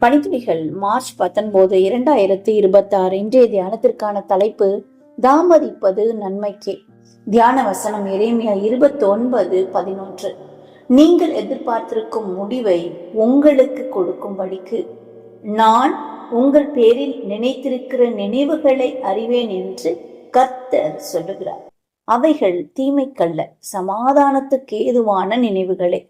பணித்துளிகள் March 19, 2026. இன்றைய தியானத்திற்கான தலைப்பு தாமதிப்பது நன்மைக்கே. தியான வசனம் எரேமியா 29:11. நீங்கள் எதிர்பார்த்திருக்கும் முடிவை உங்களுக்கு கொடுக்கும்படிக்கு நான் உங்கள் பேரில் நினைத்திருக்கிற நினைவுகளை அறிவேன் என்று கர்த்தர் சொல்லுகிறார். அவைகள் தீமைக்கல்ல, சமாதானத்துக்கு ஏதுவான நினைவுகளே.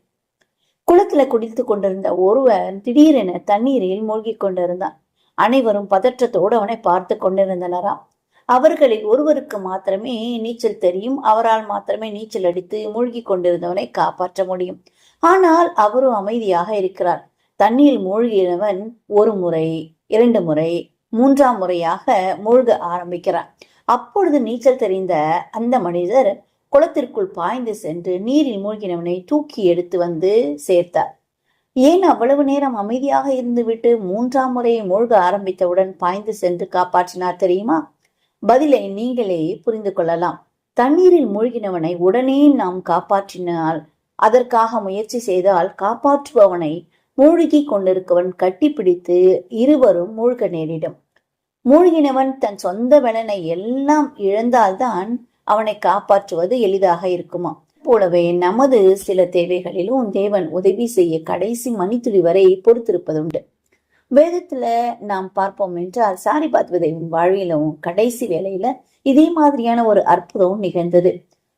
குளத்துல குடித்து கொண்டிருந்த ஒருவன் திடீரென தண்ணீரில் மூழ்கி கொண்டிருந்தான். அனைவரும் பதற்றத்தோடு அவனை பார்த்து கொண்டிருந்தனராம். அவர்களில் ஒருவருக்கு மாத்திரமே நீச்சல் தெரியும். அவரால் மாத்திரமே நீச்சல் அடித்து மூழ்கி கொண்டிருந்தவனை காப்பாற்ற முடியும். ஆனால் அவரும் அமைதியாக இருக்கிறார். தண்ணீர் மூழ்கியவன் ஒரு முறை, 2 முறை, 3ஆம் முறையாக மூழ்க ஆரம்பிக்கிறான். அப்பொழுது நீச்சல் தெரிந்த அந்த மனிதர் குளத்திற்குள் பாய்ந்து சென்று நீரில் மூழ்கினவனை தூக்கி எடுத்து வந்து சேர்த்தார். ஏன் அவ்வளவு நேரம் அமைதியாக இருந்துவிட்டு 3ஆம் முறையை மூழ்க ஆரம்பித்தவுடன் பாய்ந்து சென்று காப்பாற்றினார் தெரியுமா? பதிலை நீங்களே புரிந்து கொள்ளலாம். தண்ணீரில் மூழ்கினவனை உடனே நாம் காப்பாற்றினால், அதற்காக முயற்சி செய்தால், காப்பாற்றுபவனை மூழ்கி கொண்டிருக்கவன் கட்டிப்பிடித்து இருவரும் மூழ்க நேரிடும். மூழ்கினவன் தன் சொந்த பலனை எல்லாம் இழந்தால்தான் அவனை காப்பாற்றுவது எளிதாக இருக்குமா? போலவே நமது சில தேவைகளிலும் தேவன் உதவி செய்ய கடைசி மணித்துளி வரை பொறுத்திருப்பதுண்டு. வேதத்துல நாம் பார்ப்போம் என்றால், சாரிபாத் விதையின் வாழ்விலும் கடைசி வேளையில இதே மாதிரியான ஒரு அற்புதம் நிகழ்ந்தது.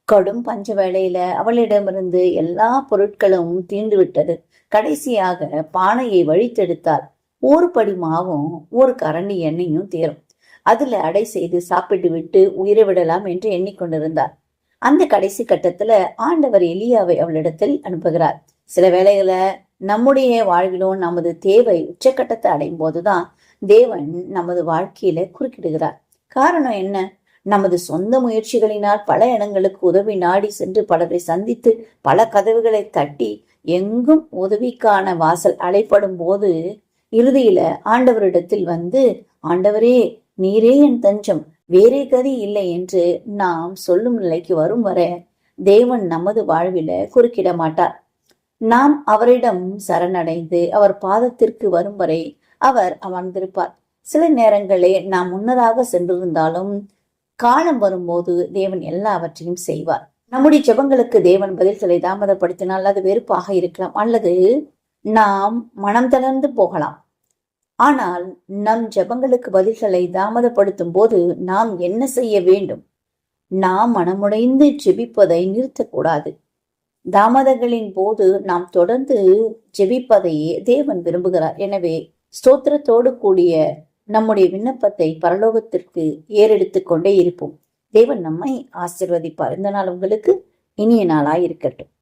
கடும் பஞ்ச வேளையில அவளிடமிருந்து எல்லா பொருட்களும் தீர்ந்து விட்டது. கடைசியாக பானையை வழித்தெடுத்தால் ஒரு படி மாவும் ஒரு கரண்டி எண்ணெயும் தீரும். அதுல அடை செய்து சாப்பிட்டு விட்டு உயிரை விடலாம் என்று எண்ணிக்கொண்டிருந்தார். அந்த கடைசி கட்டத்துல ஆண்டவர் எலியாவை அவளிடத்தில் அனுப்புகிறார். சில வேளைகள நம்முடைய வாழ்விலும் நமது தேவை உச்சக்கட்டத்தை அடையும் போதுதான் தேவன் நமது வாழ்க்கையில குறுக்கிடுகிறார். காரணம் என்ன? நமது சொந்த முயற்சிகளினால் பல இடங்களுக்கு உதவி நாடி சென்று பலரை சந்தித்து பல கதவுகளை தட்டி எங்கும் உதவிக்கான வாசல் அழைப்படும் போது இறுதியில ஆண்டவரிடத்தில் வந்து, ஆண்டவரே நீரே என் தஞ்சம், வேறே கதி இல்லை என்று நாம் சொல்லும் நிலைக்கு வரும் வரை தேவன் நமது வாழ்வில குறுக்கிட மாட்டார். நாம் அவரிடம் சரணடைந்து அவர் பாதத்திற்கு வரும் வரை அவர் அமர்ந்திருப்பார். சில நேரங்களே நாம் முன்னதாக சென்றிருந்தாலும் காலம் வரும்போது தேவன் எல்லாவற்றையும் செய்வார். நம்முடைய ஜெபங்களுக்கு தேவன் பதில்களை தாமதப்படுத்தினால் அது வெறுப்பாக இருக்கலாம், அல்லது நாம் மனம் தளர்ந்து போகலாம். ஆனால் நம் ஜெபங்களுக்கு பதில்களை தாமதப்படுத்தும் போது நாம் என்ன செய்ய வேண்டும்? நாம் மனமுடைந்து ஜெபிப்பதை நிறுத்தக்கூடாது. தாமதங்களின் போது நாம் தொடர்ந்து ஜெபிப்பதையே தேவன் விரும்புகிறார். எனவே ஸ்தோத்திரத்தோடு கூடிய நம்முடைய விண்ணப்பத்தை பரலோகத்திற்கு ஏறெடுத்து கொண்டே இருப்போம். தேவன் நம்மை ஆசீர்வதிப்பார். இந்த நாள் உங்களுக்கு இனிய நாளாய் இருக்கட்டும்.